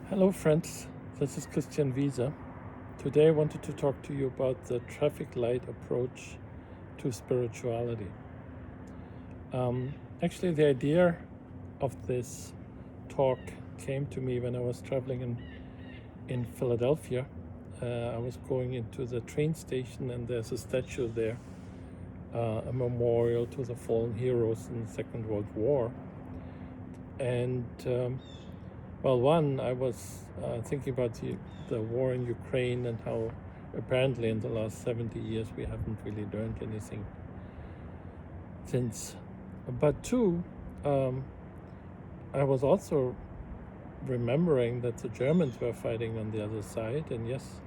Hello friends, this is Christian Wiese. Today I wanted to talk to you about the traffic light approach to spirituality. Actually, the idea of this talk came to me when I was traveling in Philadelphia. I was going into the train station and there's a statue there, a memorial to the fallen heroes in the Second World War. And I was thinking about the war in Ukraine and how apparently in the last 70 years we haven't really learned anything since. But two, I was also remembering that the Germans were fighting on the other side, and yes,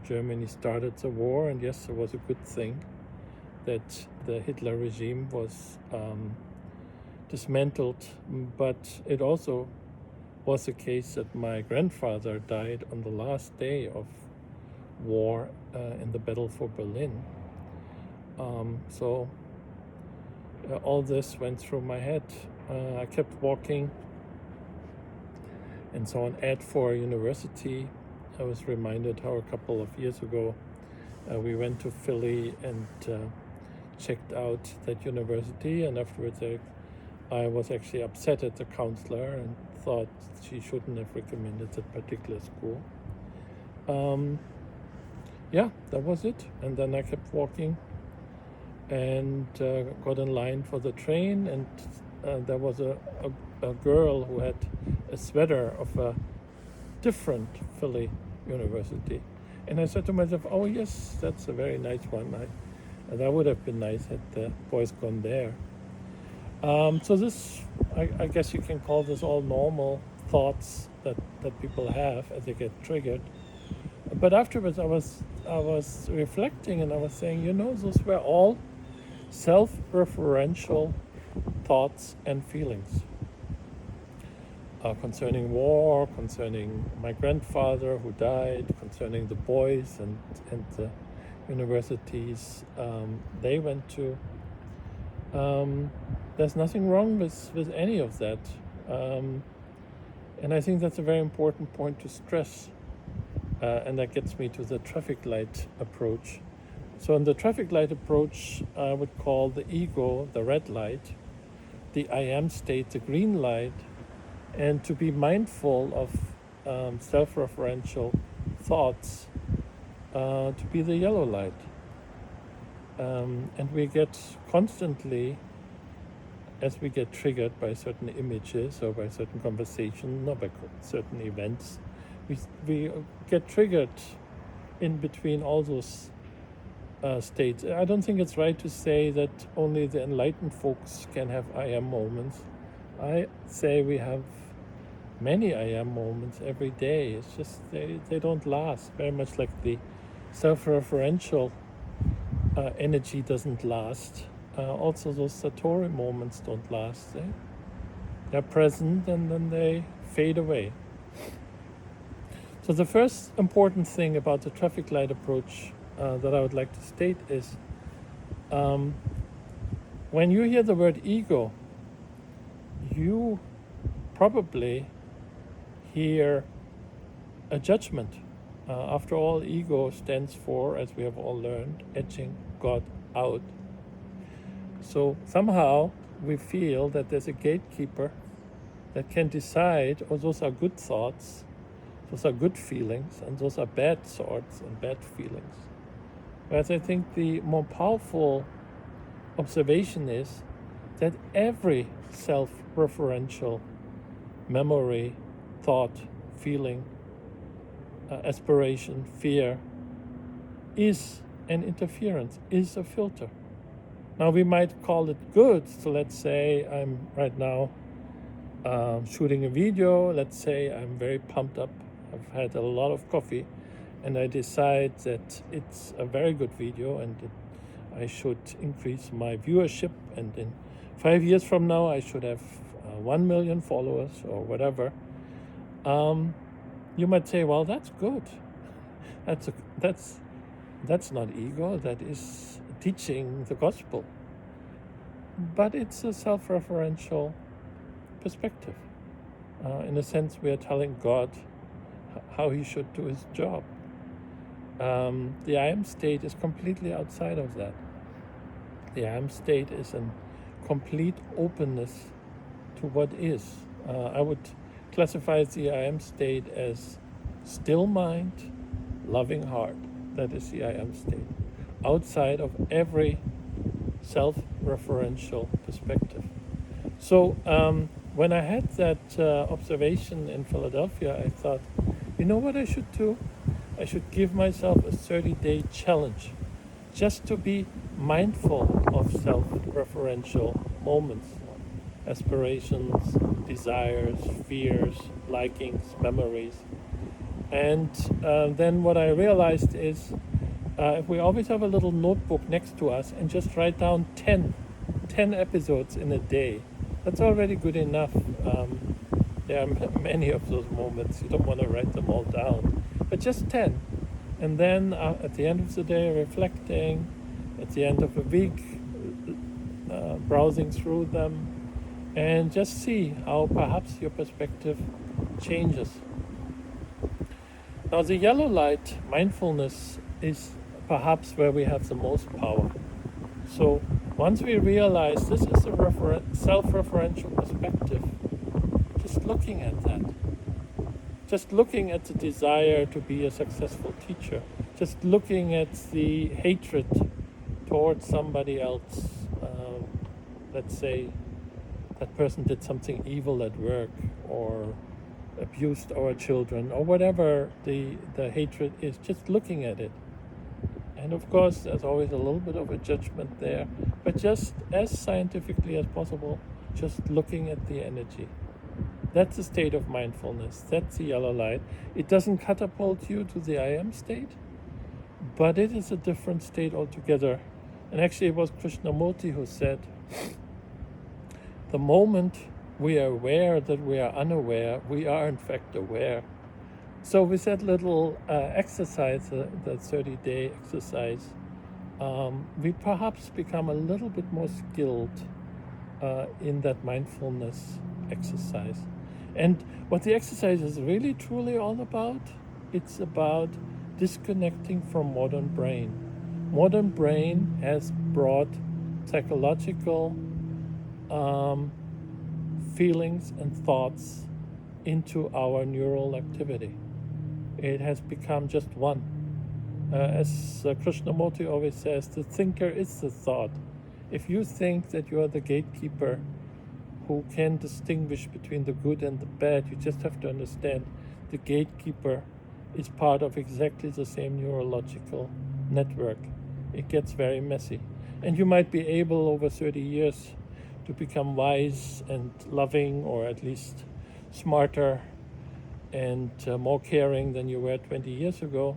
Germany started the war, and yes, it was a good thing that the Hitler regime was dismantled, but it also was the case that my grandfather died on the last day of war in the battle for Berlin. So all this went through my head. I kept walking and saw an ad for a university. I was reminded how a couple of years ago we went to Philly and checked out that university, and afterwards I was actually upset at the counselor and thought she shouldn't have recommended that particular school. That was it. And then I kept walking and got in line for the train, and there was a girl who had a sweater of a different Philly university. And I said to myself, oh yes, that's a very nice one. That would have been nice had the boys gone there. So this, I guess you can call this all normal thoughts that people have as they get triggered. But afterwards I was reflecting and I was saying, those were all self-referential thoughts and feelings concerning war, concerning my grandfather who died, concerning the boys and the universities they went to. There's nothing wrong with any of that. And I think that's a very important point to stress. And that gets me to the traffic light approach. So in the traffic light approach, I would call the ego the red light, the I am state the green light, and to be mindful of self-referential thoughts to be the yellow light. And we get constantly, as we get triggered by certain images or by certain conversations or by certain events, we get triggered in between all those states. I don't think it's right to say that only the enlightened folks can have I am moments. I say we have many I am moments every day. It's just they don't last, very much like the self-referential energy doesn't last. Also those Satori moments don't last. They're present and then they fade away. So the first important thing about the traffic light approach that I would like to state is when you hear the word ego, you probably hear a judgment. After all, ego stands for, as we have all learned, edging God out. So somehow we feel that there's a gatekeeper that can decide, oh, those are good thoughts, those are good feelings, and those are bad thoughts and bad feelings. Whereas I think the more powerful observation is that every self-referential memory, thought, feeling, aspiration, fear is an interference, is a filter. Now we might call it good. So let's say I'm right now shooting a video. Let's say I'm very pumped up. I've had a lot of coffee and I decide that it's a very good video and I should increase my viewership, and in 5 years from now I should have 1 million followers or whatever. You might say, well, that's good. That's not ego, that is teaching the gospel. But it's a self-referential perspective. In a sense, we are telling God how he should do his job. The I am state is completely outside of that. The I am state is a complete openness to what is. I would classify the I am state as still mind, loving heart. That is the I am state, outside of every self-referential perspective. So when I had that observation in Philadelphia, I thought, you know what I should do? I should give myself a 30-day challenge just to be mindful of self-referential moments, aspirations, desires, fears, likings, memories. And then what I realized is if we always have a little notebook next to us and just write down 10 episodes in a day, that's already good enough. There are many of those moments. You don't want to write them all down, but just 10. And then at the end of the day, reflecting, at the end of a week, browsing through them, and just see how perhaps your perspective changes. Now, the yellow light, mindfulness, is perhaps where we have the most power. So once we realize this is a self-referential perspective, just looking at that, just looking at the desire to be a successful teacher, just looking at the hatred towards somebody else, let's say that person did something evil at work or abused our children or whatever the hatred is, just looking at it. And of course, there's always a little bit of a judgment there, but just as scientifically as possible, just looking at the energy. That's the state of mindfulness. That's the yellow light. It doesn't catapult you to the I am state, but it is a different state altogether. And actually, it was Krishnamurti who said, the moment we are aware that we are unaware, we are in fact aware. So with that little exercise, the 30-day exercise, we perhaps become a little bit more skilled in that mindfulness exercise. And what the exercise is really truly all about, it's about disconnecting from modern brain. Modern brain has brought psychological feelings and thoughts into our neural activity. It has become just one. As Krishnamurti always says, the thinker is the thought. If you think that you are the gatekeeper who can distinguish between the good and the bad, you just have to understand the gatekeeper is part of exactly the same neurological network. It gets very messy. And you might be able over 30 years to become wise and loving, or at least smarter and more caring than you were 20 years ago.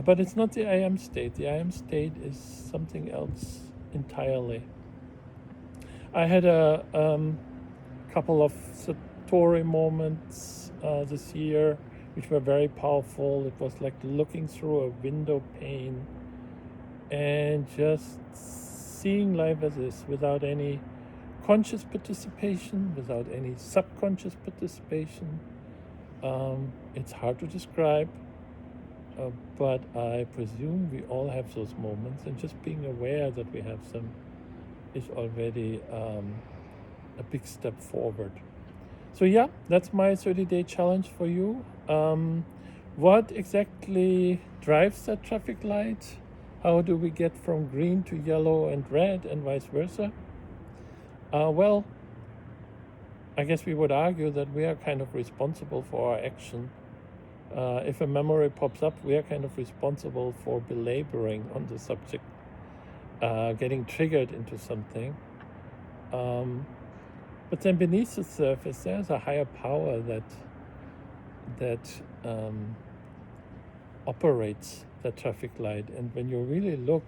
But it's not the I am state. The I am state is something else entirely. I had a couple of Satori moments this year which were very powerful. It was like looking through a window pane and just seeing life as is, without any conscious participation, without any subconscious participation. It's hard to describe, but I presume we all have those moments, and just being aware that we have them is already a big step forward. So yeah, that's my 30-day challenge for you. What exactly drives that traffic light? How do we get from green to yellow and red and vice versa? Well, I guess we would argue that we are kind of responsible for our action. If a memory pops up, we are kind of responsible for belaboring on the subject, getting triggered into something. But then beneath the surface, there's a higher power that operates the traffic light. And when you really look,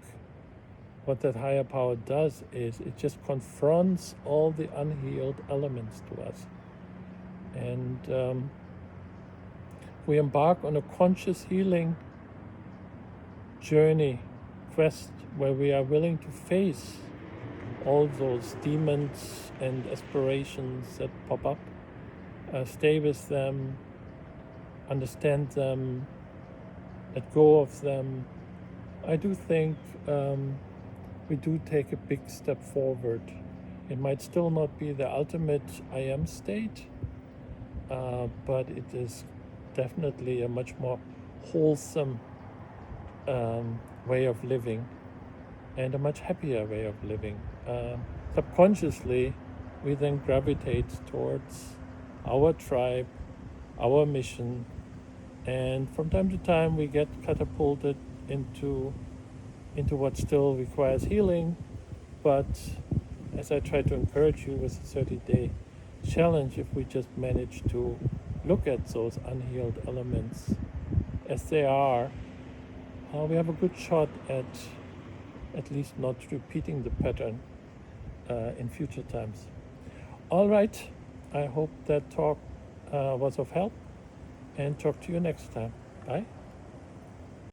what that higher power does is it just confronts all the unhealed elements to us. And we embark on a conscious healing journey, quest, where we are willing to face all those demons and aspirations that pop up. stay with them, understand them, let go of them, I do think we do take a big step forward. It might still not be the ultimate I am state, but it is definitely a much more wholesome way of living and a much happier way of living. Subconsciously, we then gravitate towards our tribe, our mission, and from time to time we get catapulted into what still requires healing. But as I try to encourage you with a 30-day challenge, if we just manage to look at those unhealed elements as they are, we have a good shot at least not repeating the pattern in future times. All right, I hope that talk was of help, and talk to you next time. Bye.